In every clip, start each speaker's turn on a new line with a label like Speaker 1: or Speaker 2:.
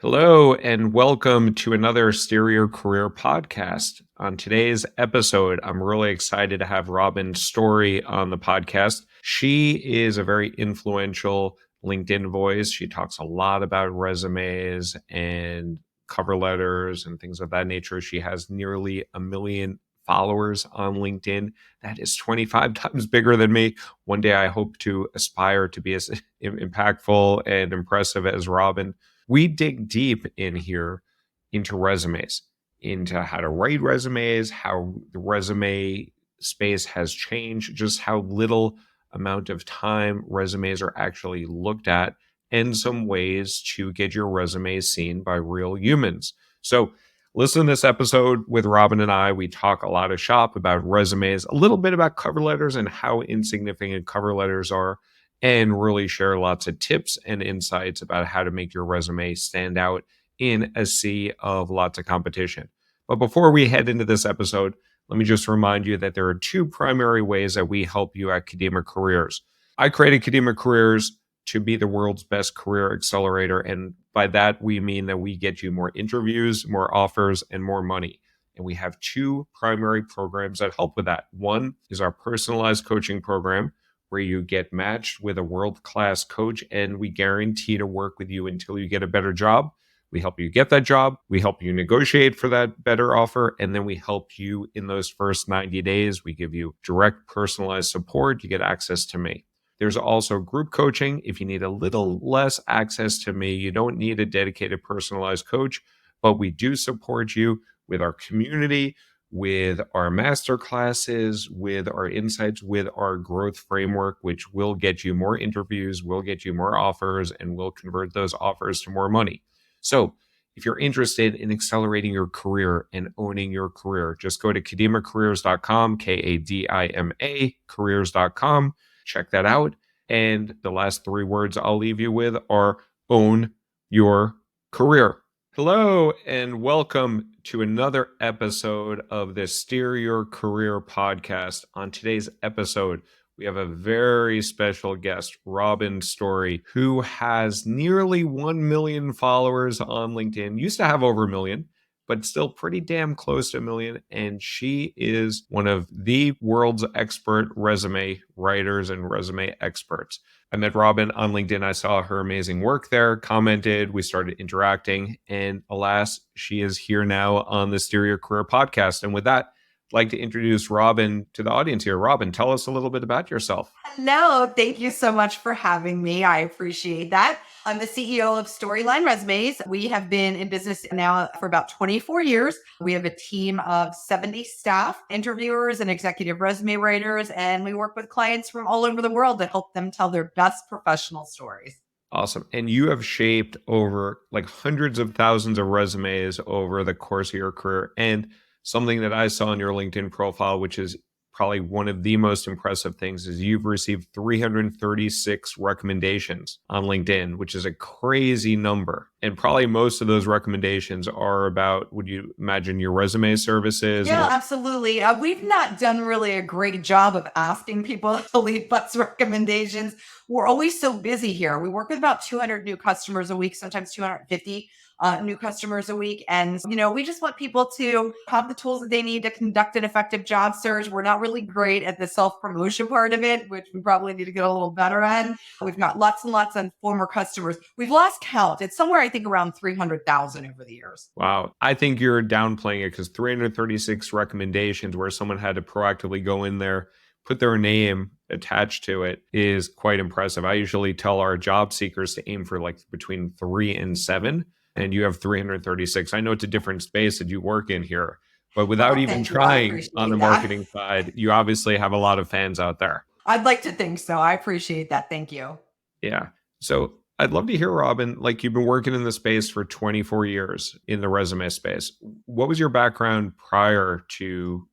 Speaker 1: Hello, and welcome to another Steer Your Career podcast. On today's episode, I'm really excited to have Robynn Storey on the podcast. She is a very influential LinkedIn voice. She talks a lot about resumes and cover letters and things of that nature. She has nearly 1 million followers on LinkedIn. That is 25 times bigger than me. One day I hope to aspire to be as impactful and impressive as Robynn. We dig deep in here into resumes, into how to write resumes, how the resume space has changed, just how little amount of time resumes are actually looked at, and some ways to get your resume seen by real humans. So, listen to this episode with Robynn and I. We talk a lot of shop about resumes, a little bit about cover letters and how insignificant cover letters are, and really share lots of tips and insights about how to make your resume stand out in a sea of lots of competition. But before we head into this episode, let me just remind you that there are two primary ways that we help you at Kadima Careers. I created Kadima Careers to be the world's best career accelerator. And by that, we mean that we get you more interviews, more offers, and more money. And we have two primary programs that help with that. One is our personalized coaching program, where you get matched with a world-class coach, and we guarantee to work with you until you get a better job. We help you get that job. We help you negotiate for that better offer. And then we help you in those first 90 days. We give you direct personalized support. You get access to me. There's also group coaching. If you need a little less access to me, you don't need a dedicated personalized coach, but we do support you with our community, with our master classes, with our insights, with our growth framework, which will get you more interviews, will get you more offers, and will convert those offers to more money. So if you're interested in accelerating your career and owning your career, just go to kadimacareers.com, Kadima careers.com. Check that out. And the last three words I'll leave you with are own your career. Hello, and welcome to another episode of the Steer Your Career podcast. On today's episode, we have a very special guest, Robynn Storey, who has nearly 1 million followers on LinkedIn. Used to have over 1 million, but still pretty damn close to 1 million. And she is one of the world's expert resume writers and resume experts. I met Robynn on LinkedIn. I saw her amazing work there, commented, we started interacting, and alas, she is here now on the Steer Your Career podcast. And with that, I'd like to introduce Robynn to the audience here. Robynn, tell us a little bit about yourself.
Speaker 2: Hello, thank you so much for having me. I appreciate that. I'm the CEO of Storyline Resumes. We have been in business now for about 24 years. We have a team of 70 staff, interviewers, and executive resume writers, and we work with clients from all over the world to help them tell their best professional stories.
Speaker 1: Awesome. And you have shaped over like hundreds of thousands of resumes over the course of your career. And something that I saw on your LinkedIn profile, which is probably one of the most impressive things, is you've received 336 recommendations on LinkedIn, which is a crazy number. And probably most of those recommendations are about, would you imagine, your resume services?
Speaker 2: Yeah, absolutely. We've not done really a great job of asking people to leave us recommendations. We're always so busy here. We work with about 200 new customers a week, sometimes 250 new customers a week. And, we just want people to have the tools that they need to conduct an effective job search. We're not really great at the self-promotion part of it, which we probably need to get a little better at. We've got lots and lots of former customers. We've lost count. It's somewhere, I think, around 300,000 over the years.
Speaker 1: Wow. I think you're downplaying it, because 336 recommendations where someone had to proactively go in there, put their name attached to it, is quite impressive. I usually tell our job seekers to aim for like between 3 and 7, and you have 336. I know it's a different space that you work in here, but without even
Speaker 2: Thank you.
Speaker 1: trying on the
Speaker 2: that.
Speaker 1: marketing side, you obviously have a lot of fans out there.
Speaker 2: I'd like to think so. I appreciate that. Thank you.
Speaker 1: Yeah. So I'd love to hear, Robynn, like you've been working in the space for 24 years in the resume space. What was your background prior to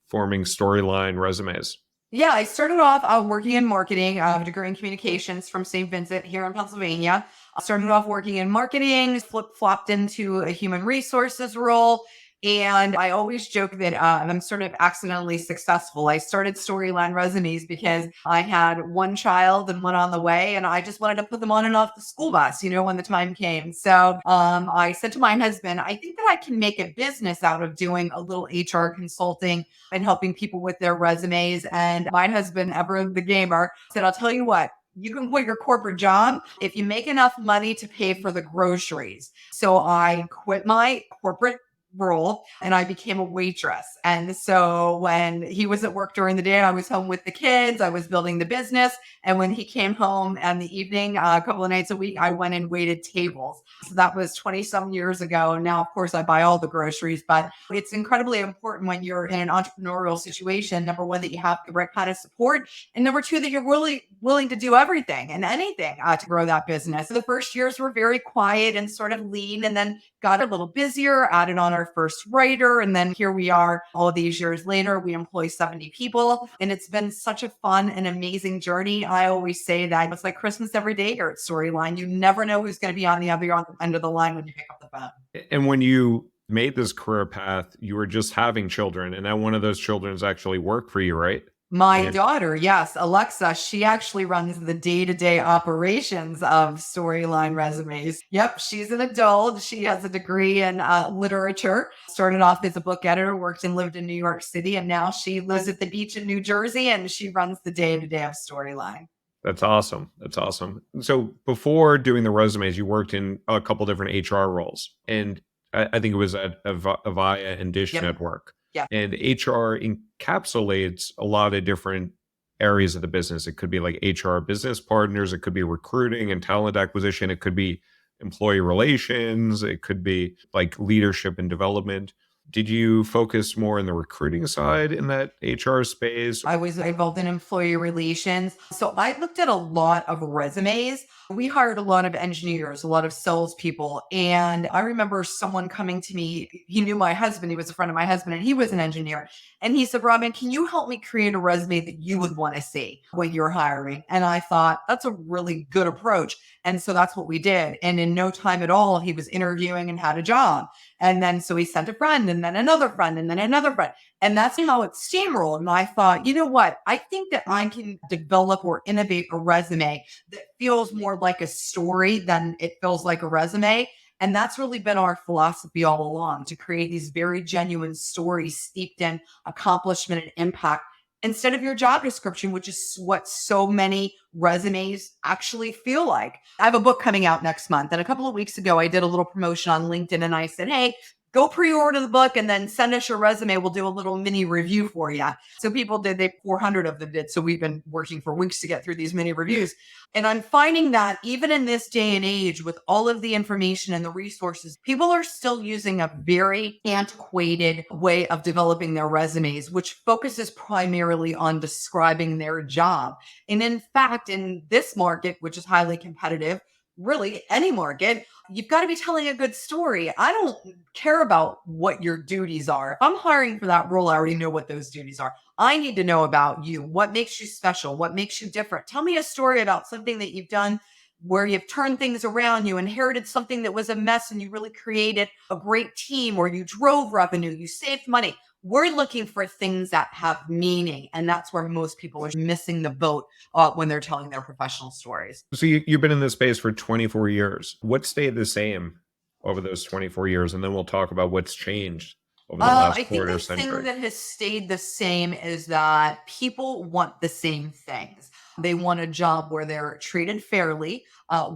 Speaker 1: forming Storyline Resumes?
Speaker 2: Yeah, I started off working in marketing. I have a degree in communications from St. Vincent here in Pennsylvania. I started off working in marketing, flip-flopped into a human resources role, And I always joke that I'm sort of accidentally successful. I started Storyline Resumes because I had one child and one on the way, and I just wanted to put them on and off the school bus, when the time came. So I said to my husband, I think that I can make a business out of doing a little HR consulting and helping people with their resumes. And my husband, ever the gamer, said, I'll tell you what, you can quit your corporate job if you make enough money to pay for the groceries. So I quit my corporate role and I became a waitress. And so when he was at work during the day, I was home with the kids, I was building the business. And when he came home in the evening, a couple of nights a week, I went and waited tables. So that was 20 some years ago. Now, of course, I buy all the groceries, but it's incredibly important when you're in an entrepreneurial situation. Number one, that you have the right kind of support. And number two, that you're really willing to do everything and anything to grow that business. So the first years were very quiet and sort of lean, and then got a little busier, added on our first writer. And then here we are all these years later, we employ 70 people. And it's been such a fun and amazing journey. I always say that it's like Christmas every day here at Storyline. You never know who's going to be on the other end of the line when you pick up the phone.
Speaker 1: And when you made this career path, you were just having children, and now one of those children's actually work for you, right?
Speaker 2: My daughter, yes, Alexa, she actually runs the day-to-day operations of Storyline Resumes. Yep, she's an adult. She has a degree in literature. Started off as a book editor, worked and lived in New York City, and now she lives at the beach in New Jersey, and she runs the day-to-day of Storyline.
Speaker 1: That's awesome. That's awesome. So before doing the resumes, you worked in a couple different HR roles, and I think it was at Avaya and Dish
Speaker 2: Yep.
Speaker 1: Network.
Speaker 2: Yeah.
Speaker 1: And HR encapsulates a lot of different areas of the business. It could be like HR business partners, it could be recruiting and talent acquisition, it could be employee relations, it could be like leadership and development. Did you focus more in the recruiting side in that HR space?
Speaker 2: I was involved in employee relations. So I looked at a lot of resumes. We hired a lot of engineers, a lot of salespeople. And I remember someone coming to me. He knew my husband. He was a friend of my husband, and he was an engineer. And he said, Robyn, can you help me create a resume that you would want to see when you're hiring? And I thought, that's a really good approach. And so that's what we did. And in no time at all, he was interviewing and had a job. And then so he sent a friend, and then another friend, and then another friend. And that's how it steamrolled. And I thought, you know what? I think that I can develop or innovate a resume that feels more like a story than it feels like a resume. And that's really been our philosophy all along, to create these very genuine stories steeped in accomplishment and impact instead of your job description, which is what so many resumes actually feel like. I have a book coming out next month. And a couple of weeks ago, I did a little promotion on LinkedIn, and I said, hey, go pre-order the book and then send us your resume. We'll do a little mini review for you. So people did, 400 of them did. So we've been working for weeks to get through these mini reviews. And I'm finding that even in this day and age, with all of the information and the resources, people are still using a very antiquated way of developing their resumes, which focuses primarily on describing their job. And in fact, in this market, which is highly competitive, really any market, you've got to be telling a good story. I don't care about what your duties are. If I'm hiring for that role, I already know what those duties are. I need to know about you. What makes you special? What makes you different? Tell me a story about something that you've done where you've turned things around, you inherited something that was a mess and you really created a great team, or you drove revenue, you saved money. We're looking for things that have meaning. And that's where most people are missing the boat when they're telling their professional stories.
Speaker 1: So you've been in this space for 24 years. What stayed the same over those 24 years? And then we'll talk about what's changed over the last
Speaker 2: I think
Speaker 1: quarter
Speaker 2: the
Speaker 1: century.
Speaker 2: thing that has stayed the same is that people want the same things. They want a job where they're treated fairly,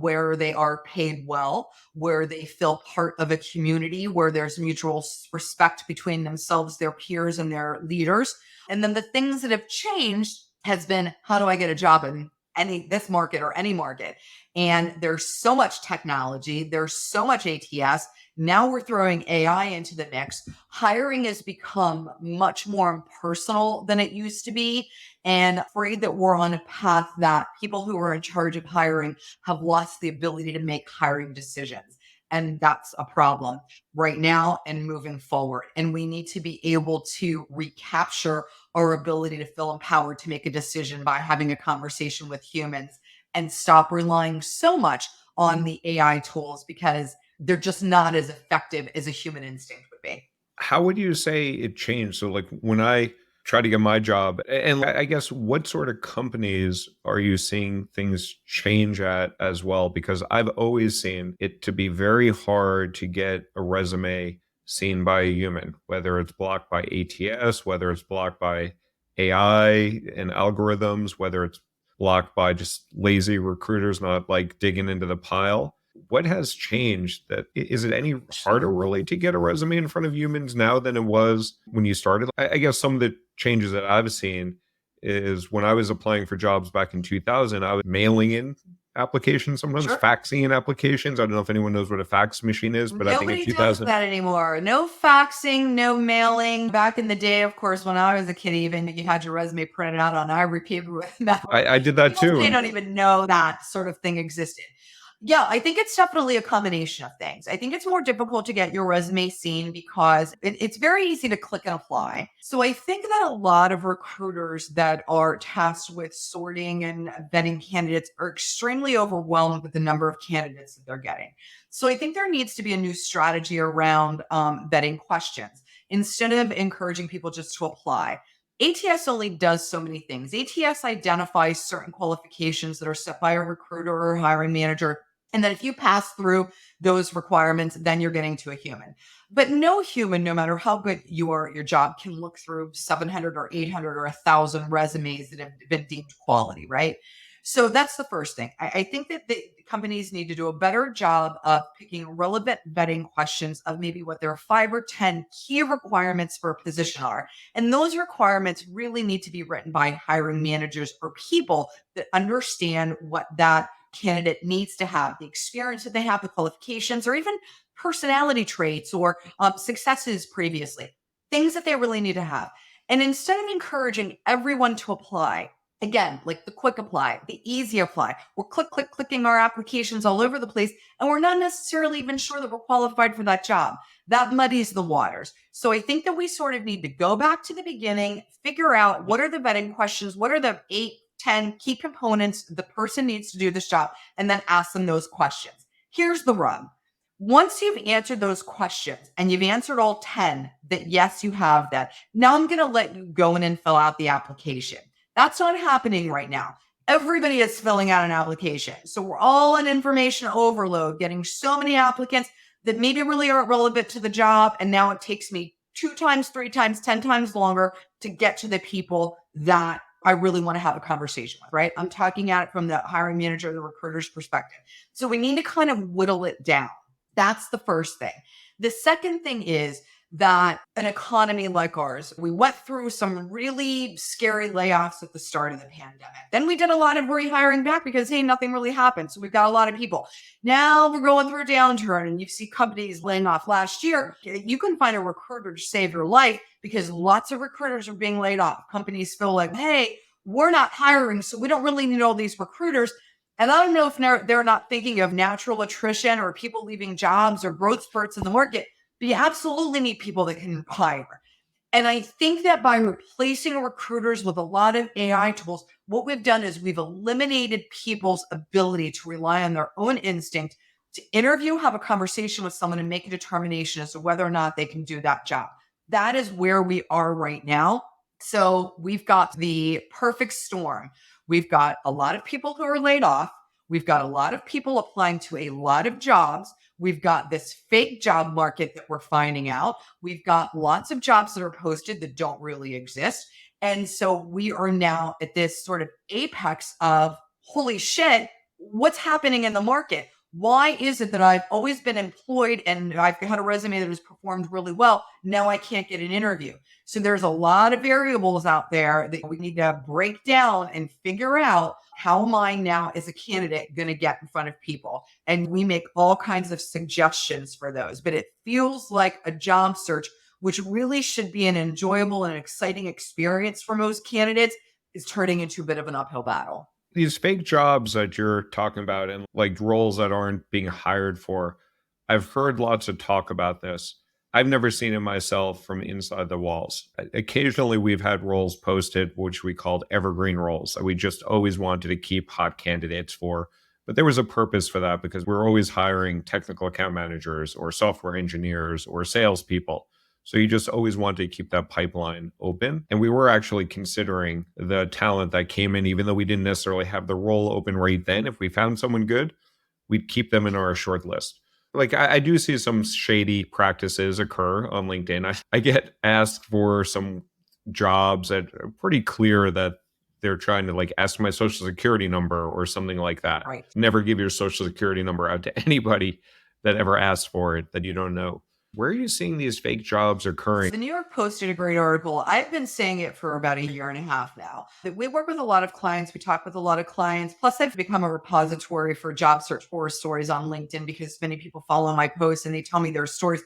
Speaker 2: where they are paid well, where they feel part of a community, where there's mutual respect between themselves, their peers, and their leaders. And then the things that have changed has been, how do I get a job in this market or any market? And there's so much technology, there's so much ATS. Now we're throwing AI into the mix. Hiring has become much more impersonal than it used to be. And afraid that we're on a path that people who are in charge of hiring have lost the ability to make hiring decisions. And that's a problem right now and moving forward. And we need to be able to recapture our ability to feel empowered to make a decision by having a conversation with humans, and stop relying so much on the AI tools, because they're just not as effective as a human instinct would be.
Speaker 1: How would you say it changed? So, like, when I try to get my job, and I guess what sort of companies are you seeing things change at as well? Because I've always seen it to be very hard to get a resume seen by a human, whether it's blocked by ATS, whether it's blocked by AI and algorithms, whether it's blocked by just lazy recruiters not like digging into the pile. What has changed? That is it any harder
Speaker 2: Sure.
Speaker 1: really to get a resume in front of humans now than it was when you started? I guess some of the changes that I've seen is when I was applying for jobs back in 2000, I was mailing in applications, sometimes
Speaker 2: Sure.
Speaker 1: faxing in applications. I don't know if anyone knows what a fax machine is, but I think in
Speaker 2: Nobody does
Speaker 1: 2000,
Speaker 2: that anymore. No faxing, no mailing. Back in the day, of course, when I was a kid, even you had your resume printed out on ivory paper with metal.
Speaker 1: I did that
Speaker 2: People today
Speaker 1: too.
Speaker 2: don't even know that sort of thing existed. Yeah, I think it's definitely a combination of things. I think it's more difficult to get your resume seen because it's very easy to click and apply. So I think that a lot of recruiters that are tasked with sorting and vetting candidates are extremely overwhelmed with the number of candidates that they're getting. So I think there needs to be a new strategy around vetting questions instead of encouraging people just to apply. ATS only does so many things. ATS identifies certain qualifications that are set by a recruiter or hiring manager. And then if you pass through those requirements, then you're getting to a human. But no human, no matter how good your job, can look through 700 or 800 or 1,000 resumes that have been deemed quality, right? So that's the first thing. I think that the companies need to do a better job of picking relevant vetting questions of maybe what their 5 or 10 key requirements for a position are. And those requirements really need to be written by hiring managers or people that understand what that candidate needs to have, the experience that they have, the qualifications, or even personality traits or successes previously, things that they really need to have. And instead of encouraging everyone to apply, again, like the quick apply, the easy apply, we're clicking our applications all over the place, and we're not necessarily even sure that we're qualified for that job. That muddies the waters. So I think that we sort of need to go back to the beginning, figure out what are the vetting questions, what are the 8, 10 key components the person needs to do this job, and then ask them those questions. Here's the rub. Once you've answered those questions and you've answered all 10 that yes, you have that, now I'm going to let you go in and fill out the application. That's not happening right now. Everybody is filling out an application. So we're all in information overload, getting so many applicants that maybe really aren't relevant to the job. And now it takes me 2 times, 3 times, 10 times longer to get to the people that I really want to have a conversation with, right? I'm talking at it from the hiring manager, the recruiter's perspective. So we need to kind of whittle it down. That's the first thing. The second thing is that an economy like ours, we went through some really scary layoffs at the start of the pandemic. Then we did a lot of rehiring back because, hey, nothing really happened. So we've got a lot of people. Now we're going through a downturn and you see companies laying off last year. You can find a recruiter to save your life because lots of recruiters are being laid off. Companies feel like, hey, we're not hiring, so we don't really need all these recruiters. And I don't know if they're not thinking of natural attrition or people leaving jobs or growth spurts in the market, but you absolutely need people that can hire. And I think that by replacing recruiters with a lot of AI tools, what we've done is we've eliminated people's ability to rely on their own instinct to interview, have a conversation with someone, and make a determination as to whether or not they can do that job. That is where we are right now. So we've got the perfect storm. We've got a lot of people who are laid off. We've got a lot of people applying to a lot of jobs. We've got this fake job market that we're finding out. We've got lots of jobs that are posted that don't really exist. And so we are now at this sort of apex of holy shit, what's happening in the market? Why is it that I've always been employed and I've had a resume that has performed really well? Now I can't get an interview. So there's a lot of variables out there that we need to break down and figure out how am I now as a candidate going to get in front of people? And we make all kinds of suggestions for those, but it feels like a job search, which really should be an enjoyable and exciting experience for most candidates, is turning into a bit of an uphill battle.
Speaker 1: These fake jobs that you're talking about and like roles that aren't being hired for, I've heard lots of talk about this. I've never seen it myself from inside the walls. Occasionally, we've had roles posted, which we called evergreen roles, that we just always wanted to keep hot candidates for. But there was a purpose for that because we're always hiring technical account managers or software engineers or salespeople. So you just always want to keep that pipeline open. And we were actually considering the talent that came in, even though we didn't necessarily have the role open right then. If we found someone good, we'd keep them in our short list. Like I do see some shady practices occur on LinkedIn. I get asked for some jobs that are pretty clear that they're trying to like ask my social security number or something like that.
Speaker 2: Right.
Speaker 1: Never give your social security number out to anybody that ever asks for it that you don't know. Where are you seeing these fake jobs occurring?
Speaker 2: The New York Post did a great article. I've been saying it for about a year and a half now. That we work with a lot of clients. We talk with a lot of clients. Plus, I've become a repository for job search horror stories on LinkedIn because many people follow my posts and they tell me their stories.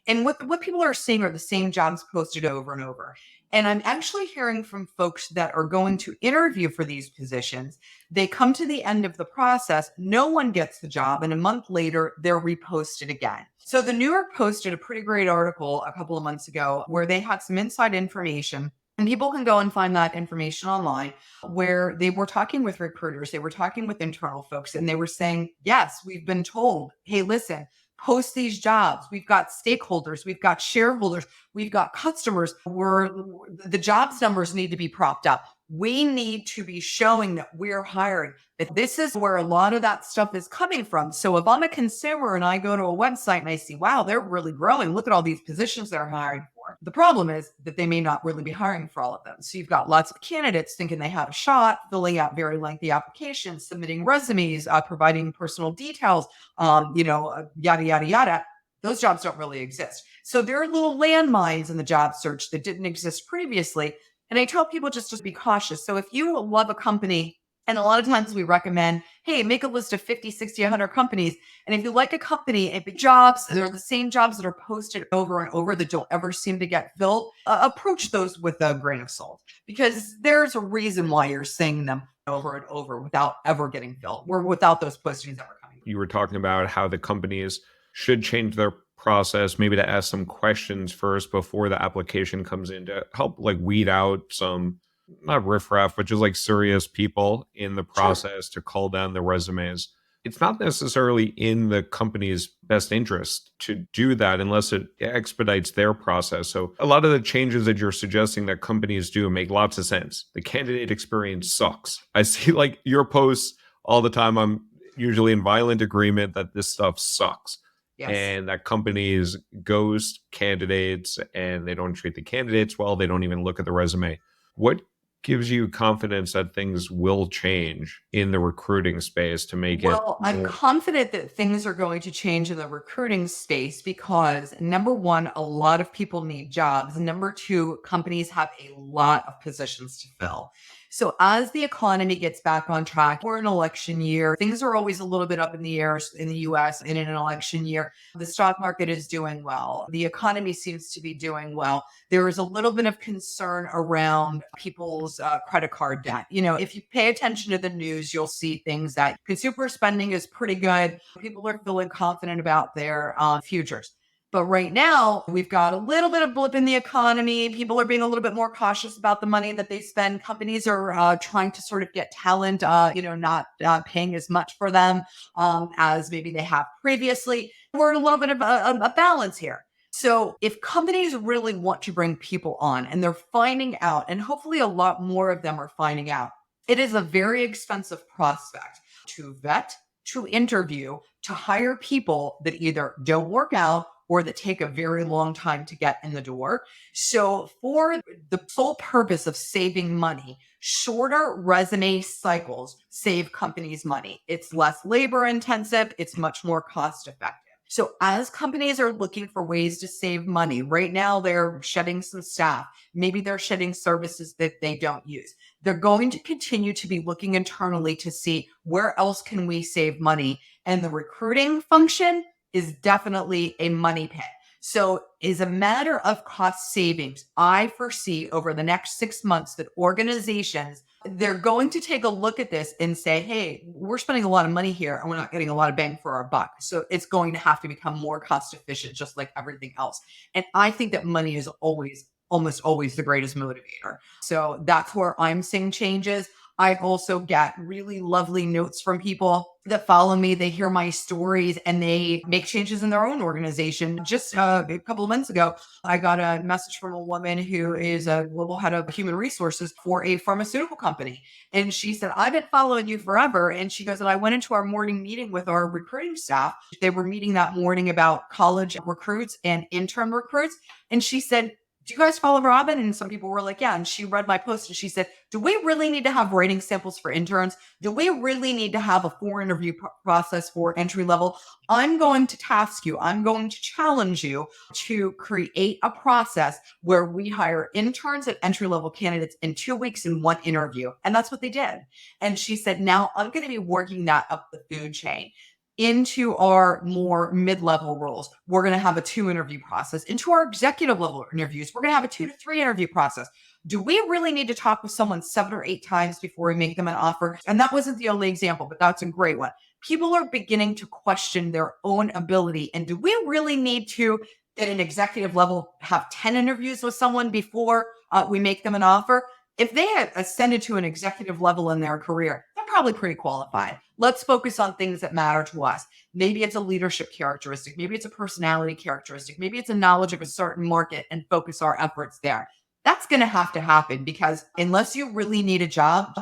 Speaker 2: And what people are seeing are the same jobs posted over and over. And I'm actually hearing from folks that are going to interview for these positions. They come to the end of the process, no one gets the job, and a month later, they're reposted again. So the New York Post did a pretty great article a couple of months ago where they had some inside information. And people can go and find that information online where they were talking with recruiters, they were talking with internal folks, and they were saying, yes, we've been told, hey, listen, post these jobs. We've got stakeholders, we've got shareholders, we've got customers where the jobs numbers need to be propped up. We need to be showing that we're hiring, that this is where a lot of that stuff is coming from. So if I'm a consumer and I go to a website and I see, wow, they're really growing, look at all these positions they're hiring for. The problem is that they may not really be hiring for all of them. So you've got lots of candidates thinking they have a shot, filling out very lengthy applications, submitting resumes, providing personal details, yada, yada, yada. Those jobs don't really exist. So there are little landmines in the job search that didn't exist previously. And I tell people just to be cautious. So if you love a company, and a lot of times we recommend, hey, make a list of 50, 60, 100 companies. And if you like a company, if the jobs, they're the same jobs that are posted over and over that don't ever seem to get filled, approach those with a grain of salt because there's a reason why you're seeing them over and over without ever getting filled or without those postings ever coming.
Speaker 1: You were talking about how the companies should change their process, maybe to ask some questions first before the application comes in to help like weed out some, not riffraff, but just like serious people in the process to cull down the resumes. It's not necessarily in the company's best interest to do that unless it expedites their process. So a lot of the changes that you're suggesting that companies do make lots of sense. The candidate experience sucks. I see like your posts all the time. I'm usually in violent agreement that this stuff sucks.
Speaker 2: Yes.
Speaker 1: And that companies ghost candidates and they don't treat the candidates well. They don't even look at the resume. What gives you confidence that things will change in the recruiting space to make it?
Speaker 2: Well, I'm confident that things are going to change in the recruiting space because number one, a lot of people need jobs. Number two, companies have a lot of positions to fill. So as the economy gets back on track, we're in an election year. Things are always a little bit up in the air in the US in an election year. The stock market is doing well. The economy seems to be doing well. There is a little bit of concern around people's credit card debt. You know, if you pay attention to the news, you'll see things that consumer spending is pretty good. People are feeling confident about their futures. But right now, we've got a little bit of blip in the economy. People are being a little bit more cautious about the money that they spend. Companies are trying to sort of get talent, not paying as much for them as maybe they have previously. We're in a little bit of a balance here. So if companies really want to bring people on and they're finding out, and hopefully a lot more of them are finding out, it is a very expensive prospect to vet, to interview, to hire people that either don't work out or that take a very long time to get in the door. So for the sole purpose of saving money, shorter resume cycles save companies money. It's less labor intensive. It's much more cost effective. So as companies are looking for ways to save money, right now they're shedding some staff. Maybe they're shedding services that they don't use. They're going to continue to be looking internally to see where else can we save money. And the recruiting function is definitely a money pit. So as a matter of cost savings, I foresee over the next 6 months that organizations, they're going to take a look at this and say, hey, we're spending a lot of money here and we're not getting a lot of bang for our buck. So it's going to have to become more cost efficient, just like everything else. And I think that money is almost always the greatest motivator. So that's where I'm seeing changes. I also get really lovely notes from people that follow me. They hear my stories and they make changes in their own organization. Just a couple of months ago, I got a message from a woman who is a global head of human resources for a pharmaceutical company. And she said, I've been following you forever. And she goes, and I went into our morning meeting with our recruiting staff. They were meeting that morning about college recruits and intern recruits. And she said, do you guys follow Robyn? And some people were like, yeah. And she read my post and she said, do we really need to have writing samples for interns? Do we really need to have a 4 interview process for entry level? I'm going to task you, I'm going to challenge you to create a process where we hire interns and entry level candidates in 2 weeks in 1 interview. And that's what they did. And she said, now I'm going to be working that up the food chain into our more mid-level roles. We're going to have a 2 interview process. Into our executive level interviews, we're going to have a 2 to 3 interview process. Do we really need to talk with someone 7 or 8 times before we make them an offer? And that wasn't the only example, but that's a great one. People are beginning to question their own ability. And do we really need to, at an executive level, have 10 interviews with someone before we make them an offer? If they have ascended to an executive level in their career, they're probably pretty qualified. Let's focus on things that matter to us. Maybe it's a leadership characteristic. Maybe it's a personality characteristic. Maybe it's a knowledge of a certain market and focus our efforts there. That's going to have to happen because unless you really need a job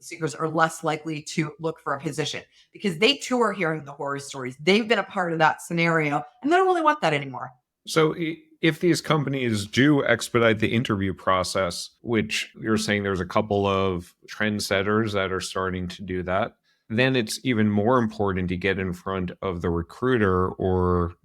Speaker 2: seekers are less likely to look for a position because they too are hearing the horror stories. They've been a part of that scenario and they don't really want that anymore.
Speaker 1: So if these companies do expedite the interview process, which you're saying there's a couple of trendsetters that are starting to do that, then it's even more important to get in front of the recruiter or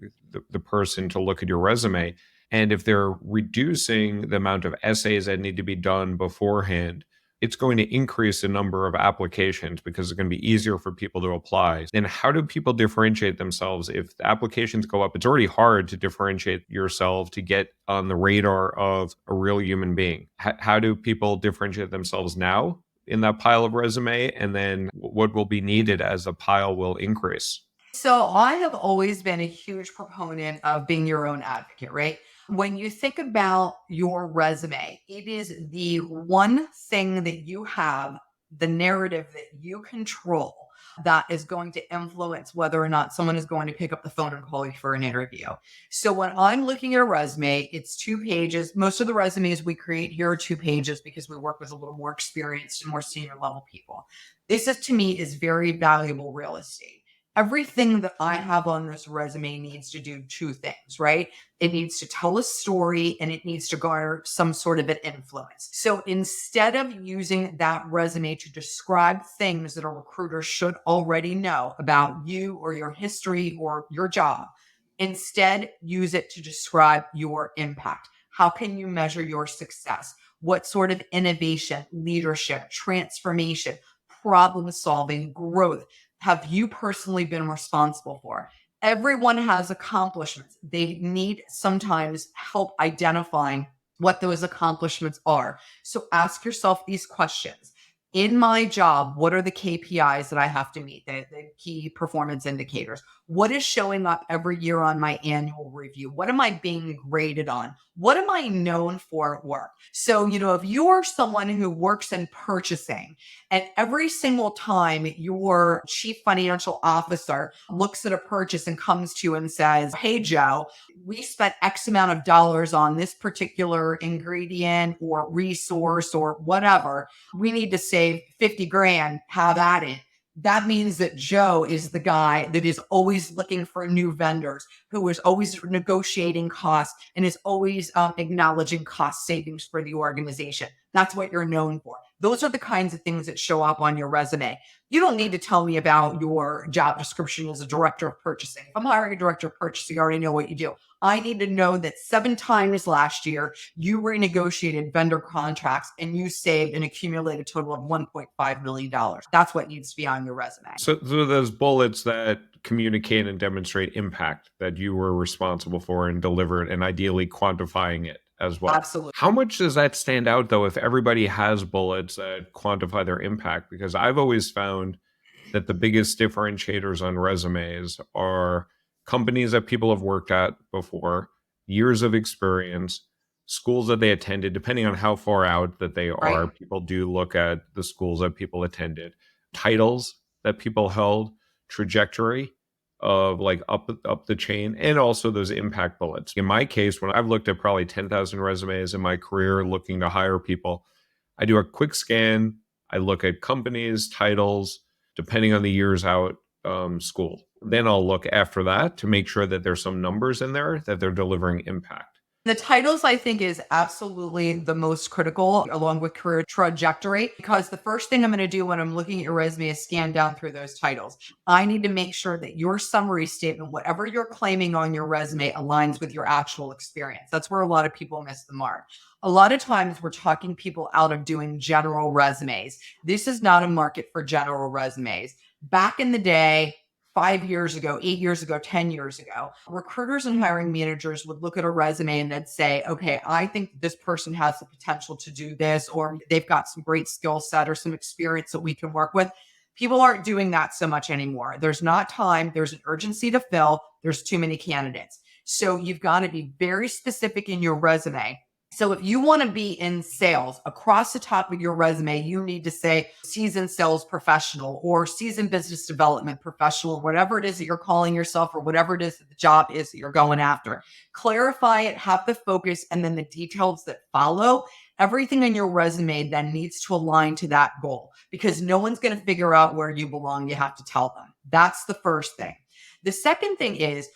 Speaker 1: the person to look at your resume. And if they're reducing the amount of essays that need to be done beforehand, it's going to increase the number of applications because it's going to be easier for people to apply. Then how do people differentiate themselves if the applications go up? It's already hard to differentiate yourself to get on the radar of a real human being. How do people differentiate themselves now in that pile of resume? And then what will be needed as the pile will increase?
Speaker 2: So I have always been a huge proponent of being your own advocate, right? When you think about your resume, it is the one thing that you have, the narrative that you control that is going to influence whether or not someone is going to pick up the phone and call you for an interview. So when I'm looking at a resume, it's 2 pages. Most of the resumes we create here are 2 pages because we work with a little more experienced and more senior level people. This is to me is very valuable real estate. Everything that I have on this resume needs to do 2 things, right? It needs to tell a story and it needs to garner some sort of an influence. So instead of using that resume to describe things that a recruiter should already know about you or your history or your job, instead use it to describe your impact. How can you measure your success? What sort of innovation, leadership, transformation, problem solving, growth have you personally been responsible for? Everyone has accomplishments. They need sometimes help identifying what those accomplishments are. So ask yourself these questions. In my job, what are the KPIs that I have to meet, the key performance indicators? What is showing up every year on my annual review? What am I being graded on? What am I known for at work? So, if you're someone who works in purchasing and every single time your chief financial officer looks at a purchase and comes to you and says, hey, Joe, we spent X amount of dollars on this particular ingredient or resource or whatever, we need to save 50 grand, have at it. That means that Joe is the guy that is always looking for new vendors, who is always negotiating costs and is always acknowledging cost savings for the organization. That's what you're known for. Those are the kinds of things that show up on your resume. You don't need to tell me about your job description as a director of purchasing. If I'm hiring a director of purchasing, I already know what you do. I need to know that 7 times last year, you renegotiated vendor contracts and you saved an accumulated total of $1.5 million. That's what needs to be on your resume.
Speaker 1: So those bullets that communicate and demonstrate impact that you were responsible for and delivered, and ideally quantifying it as well.
Speaker 2: Absolutely.
Speaker 1: How much does that stand out, though, if everybody has bullets that quantify their impact? Because I've always found that the biggest differentiators on resumes are companies that people have worked at before, years of experience, schools that they attended, depending on how far out that they are.
Speaker 2: Right.
Speaker 1: People do look at the schools that people attended, titles that people held, trajectory of like up the chain, and also those impact bullets. In my case, when I've looked at probably 10,000 resumes in my career looking to hire people, I do a quick scan. I look at companies, titles, depending on the years out, school. Then I'll look after that to make sure that there's some numbers in there that they're delivering impact.
Speaker 2: The titles, I think, is absolutely the most critical along with career trajectory, because the first thing I'm going to do when I'm looking at your resume is scan down through those titles. I need to make sure that your summary statement, whatever you're claiming on your resume, aligns with your actual experience. That's where a lot of people miss the mark. A lot of times we're talking people out of doing general resumes. This is not a market for general resumes. Back in the day, 5 years ago, 8 years ago, 10 years ago, recruiters and hiring managers would look at a resume and they'd say, okay, I think this person has the potential to do this, or they've got some great skill set or some experience that we can work with. People aren't doing that so much anymore. There's not time. There's an urgency to fill. There's too many candidates. So you've got to be very specific in your resume. So if you want to be in sales, across the top of your resume, you need to say seasoned sales professional or seasoned business development professional, whatever it is that you're calling yourself or whatever it is that the job is that you're going after. Clarify it, have the focus, and then the details that follow. Everything in your resume then needs to align to that goal, because no one's going to figure out where you belong. You have to tell them. That's the first thing. The second thing is,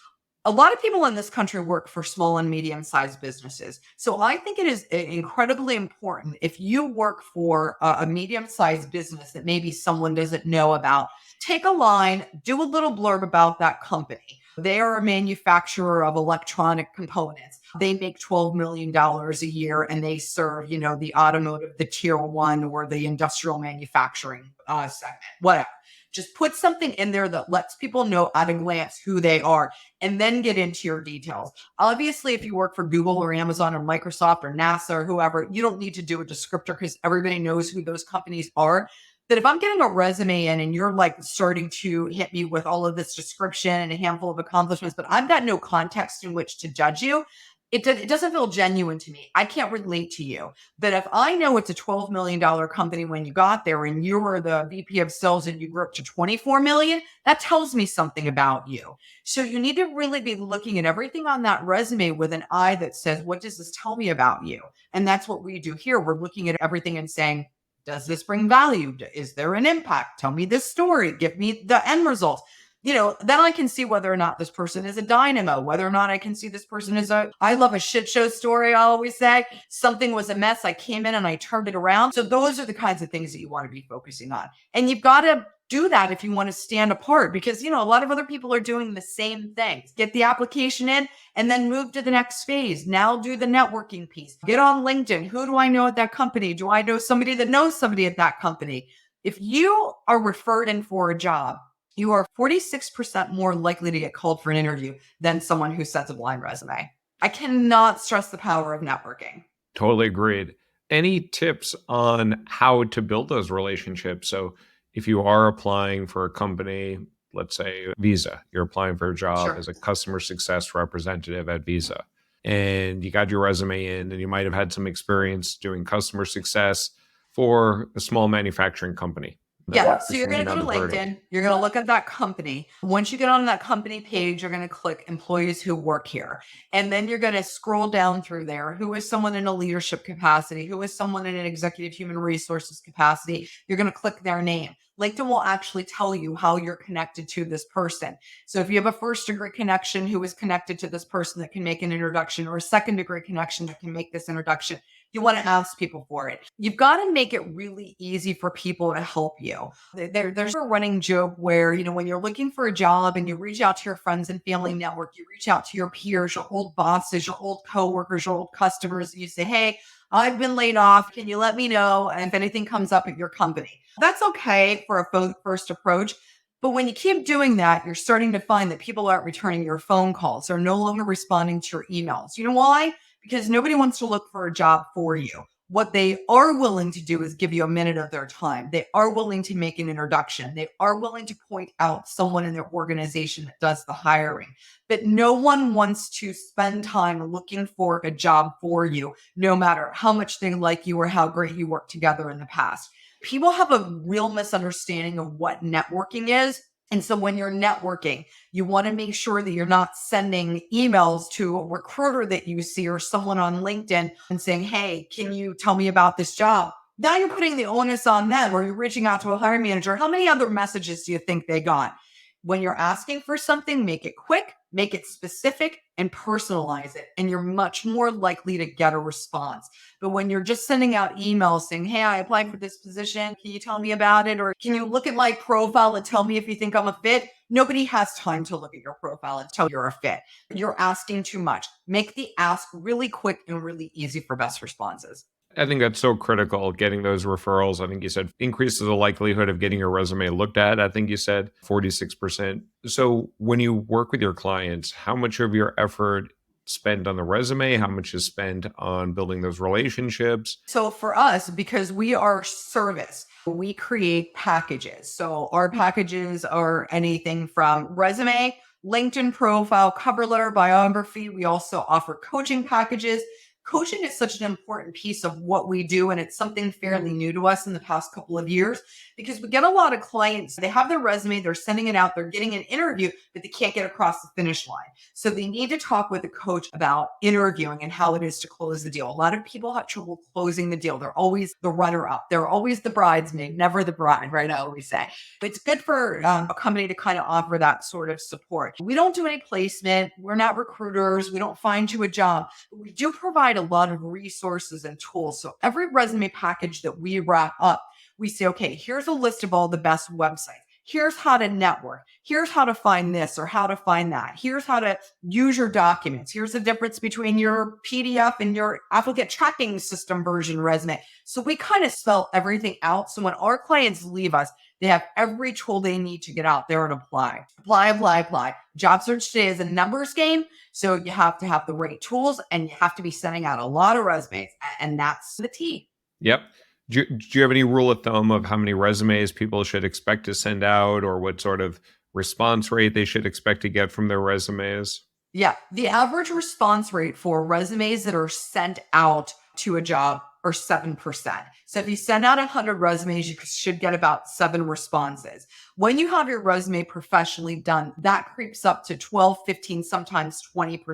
Speaker 2: a lot of people in this country work for small and medium-sized businesses. So I think it is incredibly important, if you work for a medium-sized business that maybe someone doesn't know about, take a line, do a little blurb about that company. They are a manufacturer of electronic components. They make $12 million a year and they serve, the automotive, the tier one, or the industrial manufacturing segment, whatever. Just put something in there that lets people know at a glance who they are, and then get into your details. Obviously, if you work for Google or Amazon or Microsoft or NASA or whoever, you don't need to do a descriptor because everybody knows who those companies are. That if I'm getting a resume in and you're like starting to hit me with all of this description and a handful of accomplishments, but I've got no context in which to judge you, it doesn't feel genuine to me. I can't relate to you. But if I know it's a $12 million company when you got there and you were the VP of sales and you grew up to 24 million, that tells me something about you. So you need to really be looking at everything on that resume with an eye that says, what does this tell me about you? And that's what we do here. We're looking at everything and saying, does this bring value? Is there an impact? Tell me this story. Give me the end results. Then I can see whether or not this person is a dynamo, whether or not I can see this person is I love a shit show story. I always say something was a mess. I came in and I turned it around. So those are the kinds of things that you want to be focusing on. And you've got to do that if you want to stand apart, because, a lot of other people are doing the same things. Get the application in and then move to the next phase. Now do the networking piece. Get on LinkedIn. Who do I know at that company? Do I know somebody that knows somebody at that company? If you are referred in for a job, you are 46% more likely to get called for an interview than someone who sends a blind resume. I cannot stress the power of networking.
Speaker 1: Totally agreed. Any tips on how to build those relationships? So if you are applying for a company, let's say Visa, you're applying for a job
Speaker 2: Sure.
Speaker 1: as a customer success representative at Visa, and you got your resume in, and you might have had some experience doing customer success for a small manufacturing company.
Speaker 2: Yeah. So you're going to go to LinkedIn. You're going to look at that company. Once you get on that company page, you're going to click employees who work here. And then you're going to scroll down through there. Who is someone in a leadership capacity? Who is someone in an executive human resources capacity? You're going to click their name. LinkedIn will actually tell you how you're connected to this person. So if you have a first degree connection who is connected to this person that can make an introduction, or a second degree connection that can make this introduction, you want to ask people for it. You've got to make it really easy for people to help you. There's a running joke where, when you're looking for a job and you reach out to your friends and family network, you reach out to your peers, your old bosses, your old coworkers, your old customers, and you say, hey, I've been laid off. Can you let me know if anything comes up at your company? That's okay for a first approach. But when you keep doing that, you're starting to find that people aren't returning your phone calls. They're no longer responding to your emails. You know why? Because nobody wants to look for a job for you. What they are willing to do is give you a minute of their time. They are willing to make an introduction. They are willing to point out someone in their organization that does the hiring. But no one wants to spend time looking for a job for you, no matter how much they like you or how great you work together in the past. People have a real misunderstanding of what networking is. And so when you're networking, you want to make sure that you're not sending emails to a recruiter that you see or someone on LinkedIn and saying, hey, can you tell me about this job? Now you're putting the onus on them, or you're reaching out to a hiring manager. How many other messages do you think they got? When you're asking for something, make it quick, make it specific, and personalize it. And you're much more likely to get a response. But when you're just sending out emails saying, hey, I applied for this position, can you tell me about it? Or can you look at my profile and tell me if you think I'm a fit? Nobody has time to look at your profile and tell you're a fit. You're asking too much. Make the ask really quick and really easy for best responses.
Speaker 1: I think that's so critical, getting those referrals. I think you said increases the likelihood of getting your resume looked at. I think you said 46%. So when you work with your clients, how much of your effort spent on the resume? How much is spent on building those relationships?
Speaker 2: So for us, because we are service, we create packages. So our packages are anything from resume, LinkedIn profile, cover letter, biography. We also offer coaching packages. Coaching is such an important piece of what we do, and it's something fairly new to us in the past couple of years because we get a lot of clients. They have their resume, they're sending it out, they're getting an interview, but they can't get across the finish line. So they need to talk with a coach about interviewing and how it is to close the deal. A lot of people have trouble closing the deal. They're always the runner up. They're always the bridesmaid, never the bride, right? I always say. But it's good for a company to kind of offer that sort of support. We don't do any placement. We're not recruiters. We don't find you a job. But we do provide a lot of resources and tools. So every resume package that we wrap up, we say, okay, here's a list of all the best websites. Here's how to network. Here's how to find this or how to find that. Here's how to use your documents. Here's the difference between your PDF and your applicant tracking system version resume. So we kind of spell everything out. So when our clients leave us, they have every tool they need to get out there and apply. Apply, apply, apply. Job search today is a numbers game. So you have to have the right tools and you have to be sending out a lot of resumes. And that's the T.
Speaker 1: Yep. Do you have any rule of thumb of how many resumes people should expect to send out, or what sort of response rate they should expect to get from their resumes?
Speaker 2: Yeah, the average response rate for resumes that are sent out to a job are 7%. So if you send out 100 resumes, you should get about 7 responses. When you have your resume professionally done, that creeps up to 12, 15, sometimes 20%.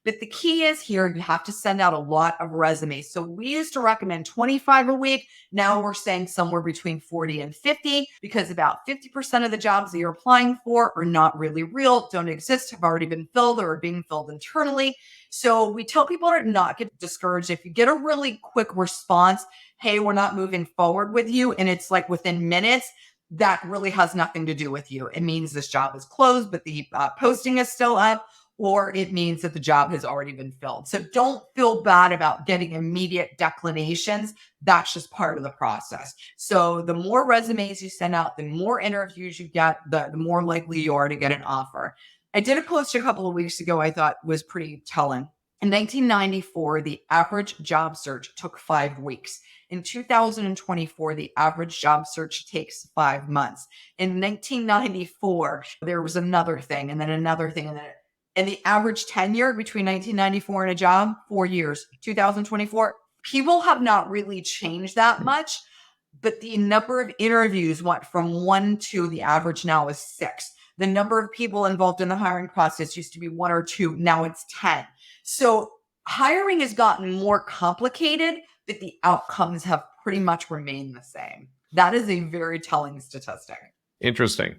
Speaker 2: But the key is here, you have to send out a lot of resumes. So we used to recommend 25 a week. Now we're saying somewhere between 40 and 50 because about 50% of the jobs that you're applying for are not really real, don't exist, have already been filled or are being filled internally. So we tell people to not get discouraged. If you get a really quick response, hey, we're not moving forward with you, and it's like within minutes, that really has nothing to do with you. It means this job is closed, but the posting is still up, or it means that the job has already been filled. So don't feel bad about getting immediate declinations. That's just part of the process. So the more resumes you send out, the more interviews you get, the more likely you are to get an offer. I did a post a couple of weeks ago I thought was pretty telling. In 1994, the average job search took 5 weeks. In 2024, the average job search takes 5 months. In 1994, there was another thing, and then another thing, and the average tenure between 1994 and a job, 4 years. 2024, people have not really changed that much, but the number of interviews went from 1 to the average now is 6. The number of people involved in the hiring process used to be 1 or 2. Now it's 10. So hiring has gotten more complicated, but the outcomes have pretty much remained the same. That is a very telling statistic.
Speaker 1: Interesting.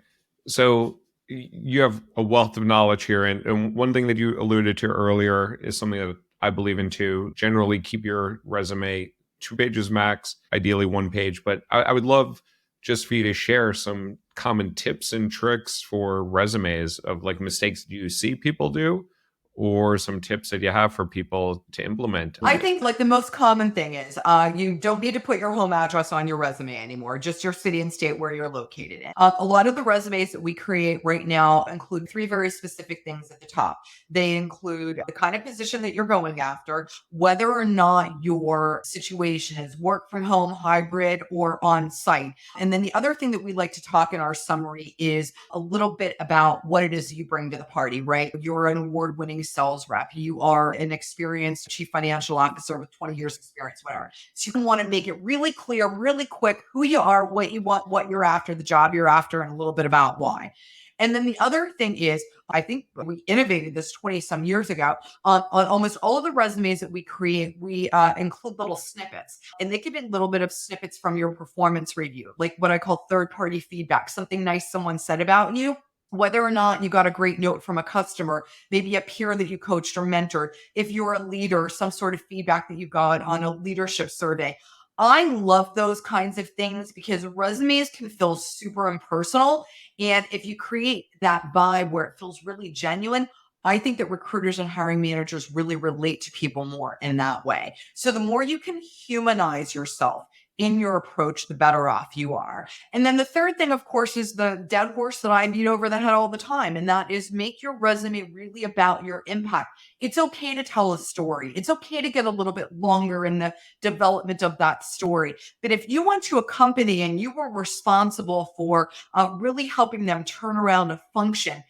Speaker 1: So you have a wealth of knowledge here. And one thing that you alluded to earlier is something that I believe in too. Generally, keep your resume 2 pages max, ideally 1 page. But I would love just for you to share some common tips and tricks for resumes of like mistakes you see people do, or some tips that you have for people to implement?
Speaker 2: I think like the most common thing is you don't need to put your home address on your resume anymore, just your city and state where you're located in. A lot of the resumes that we create right now include three very specific things at the top. They include the kind of position that you're going after, whether or not your situation is work from home, hybrid, or on site. And then the other thing that we like to talk in our summary is a little bit about what it is you bring to the party, right? You're an award winning sales rep. You are an experienced chief financial officer with 20 years experience, whatever. So you want to make it really clear, really quick who you are, what you want, what you're after, the job you're after, and a little bit about why. And then the other thing is, I think we innovated this 20 some years ago. On almost all of the resumes that we create, we include little snippets. And they could be a little bit of snippets from your performance review, like what I call third party feedback, something nice someone said about you. Whether or not you got a great note from a customer, maybe a peer that you coached or mentored, if you're a leader, some sort of feedback that you got on a leadership survey. I love those kinds of things because resumes can feel super impersonal. And if you create that vibe where it feels really genuine, I think that recruiters and hiring managers really relate to people more in that way. So the more you can humanize yourself in your approach, the better off you are. And then the third thing, of course, is the dead horse that I beat over the head all the time. And that is make your resume really about your impact. It's okay to tell a story. It's okay to get a little bit longer in the development of that story. But if you went to a company and you were responsible for really helping them turn around a function,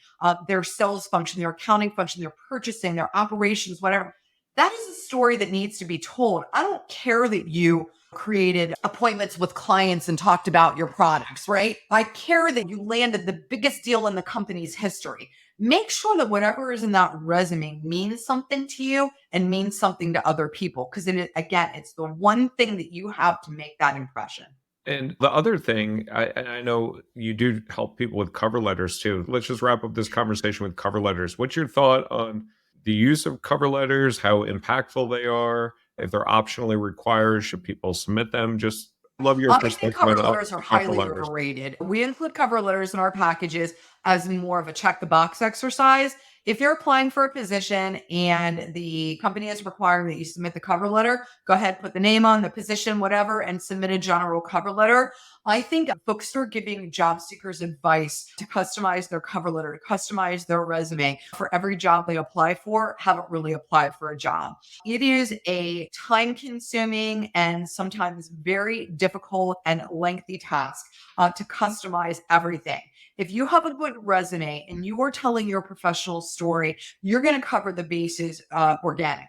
Speaker 2: their sales function, their accounting function, their purchasing, their operations, whatever, that is a story that needs to be told. I don't care that you created appointments with clients and talked about your products, right? I care that you landed the biggest deal in the company's history. Make sure that whatever is in that resume means something to you and means something to other people. Because again, it's the one thing that you have to make that impression.
Speaker 1: And the other thing, and I know you do help people with cover letters too. Let's just wrap up this conversation with cover letters. What's your thought on the use of cover letters, how impactful they are? If they're optionally required, should people submit them? Just love your
Speaker 2: I think
Speaker 1: perspective
Speaker 2: cover
Speaker 1: on
Speaker 2: letters are
Speaker 1: cover
Speaker 2: highly
Speaker 1: letters.
Speaker 2: overrated. We include cover letters in our packages as more of a check the box exercise. If you're applying for a position and the company is requiring that you submit the cover letter, go ahead, put the name on the position, whatever, and submit a general cover letter. I think folks are giving job seekers advice to customize their cover letter, to customize their resume for every job they apply for, haven't really applied for a job. It is a time consuming and sometimes very difficult and lengthy task to customize everything. If you have a good resume and you are telling your professional story, you're going to cover the bases organically.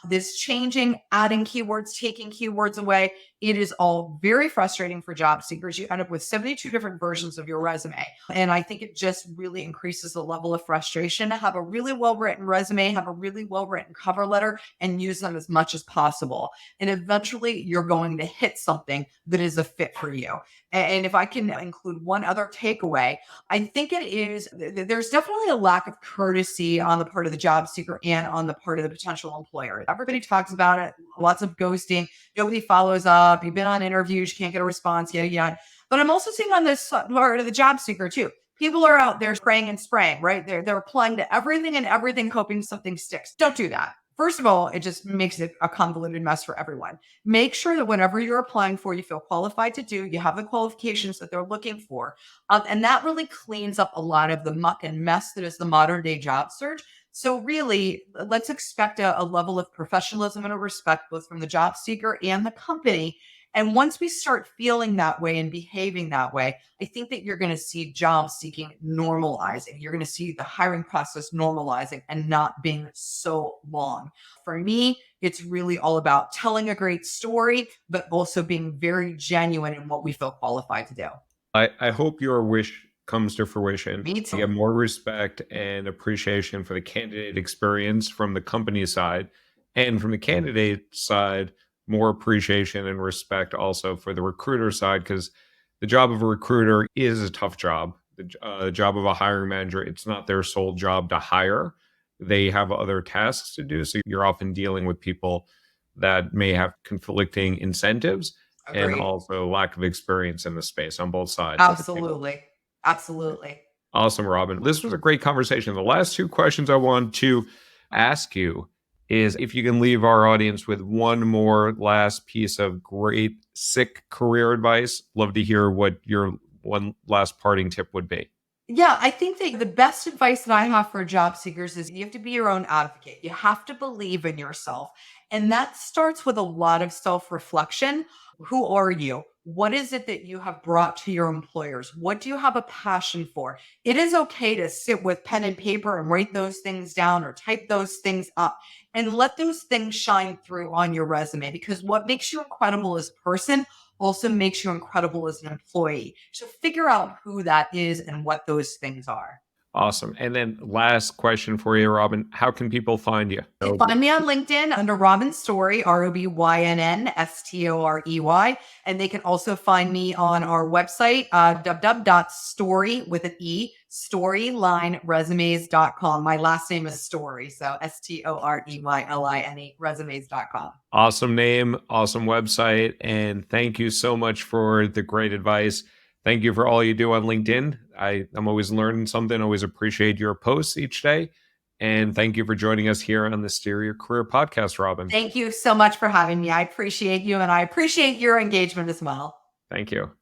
Speaker 2: This changing, adding keywords, taking keywords away, it is all very frustrating for job seekers. You end up with 72 different versions of your resume. And I think it just really increases the level of frustration to have a really well written resume, have a really well written cover letter, and use them as much as possible. And eventually you're going to hit something that is a fit for you. And if I can include one other takeaway, I think it is there's definitely a lack of courtesy on the part of the job seeker and on the part of the potential employer. Everybody talks about it, lots of ghosting, nobody follows up, you've been on interviews, you can't get a response, yada, yada. But I'm also seeing on this part of the job seeker too. People are out there spraying and spraying, right? They're applying to everything and everything, hoping something sticks. Don't do that. First of all, it just makes it a convoluted mess for everyone. Make sure that whenever you're applying for, you feel qualified to do, you have the qualifications that they're looking for. And that really cleans up a lot of the muck and mess that is the modern day job search. So really, let's expect a level of professionalism and a respect both from the job seeker and the company. And once we start feeling that way and behaving that way, I think that you're going to see job seeking normalizing. You're going to see the hiring process normalizing and not being so long. For me, it's really all about telling a great story, but also being very genuine in what we feel qualified to do.
Speaker 1: I hope your wish comes to fruition.
Speaker 2: Me
Speaker 1: You
Speaker 2: too.
Speaker 1: get more respect and appreciation for the candidate experience from the company side, and from the candidate side, more appreciation and respect also for the recruiter side, because the job of a recruiter is a tough job. The job of a hiring manager, it's not their sole job to hire. They have other tasks to do. So you're often dealing with people that may have conflicting incentives and
Speaker 2: Agreed.
Speaker 1: also lack of experience in the space on both sides of the table.
Speaker 2: Absolutely. Absolutely.
Speaker 1: Awesome, Robin. This was a great conversation. The last two questions I want to ask you is if you can leave our audience with one more last piece of great sick career advice. Love to hear what your one last parting tip would be.
Speaker 2: Yeah, I think that the best advice that I have for job seekers is you have to be your own advocate. You have to believe in yourself. And that starts with a lot of self reflection. Who are you? What is it that you have brought to your employers? What do you have a passion for? It is okay to sit with pen and paper and write those things down or type those things up and let those things shine through on your resume, because what makes you incredible as a person also makes you incredible as an employee. So figure out who that is and what those things are.
Speaker 1: Awesome. And then last question for you, Robynn. How can people find you?
Speaker 2: You can find me on LinkedIn under Robynn Storey, ROBYNN STOREY. And they can also find me on our website, www.story with an E, storylineresumes.com. My last name is Storey, so STOREYLINE resumes.com.
Speaker 1: Awesome name, awesome website. And thank you so much for the great advice. Thank you for all you do on LinkedIn. I'm always learning something, always appreciate your posts each day. And thank you for joining us here on the Steer Your Career podcast, Robynn.
Speaker 2: Thank you so much for having me. I appreciate you and I appreciate your engagement as well.
Speaker 1: Thank you.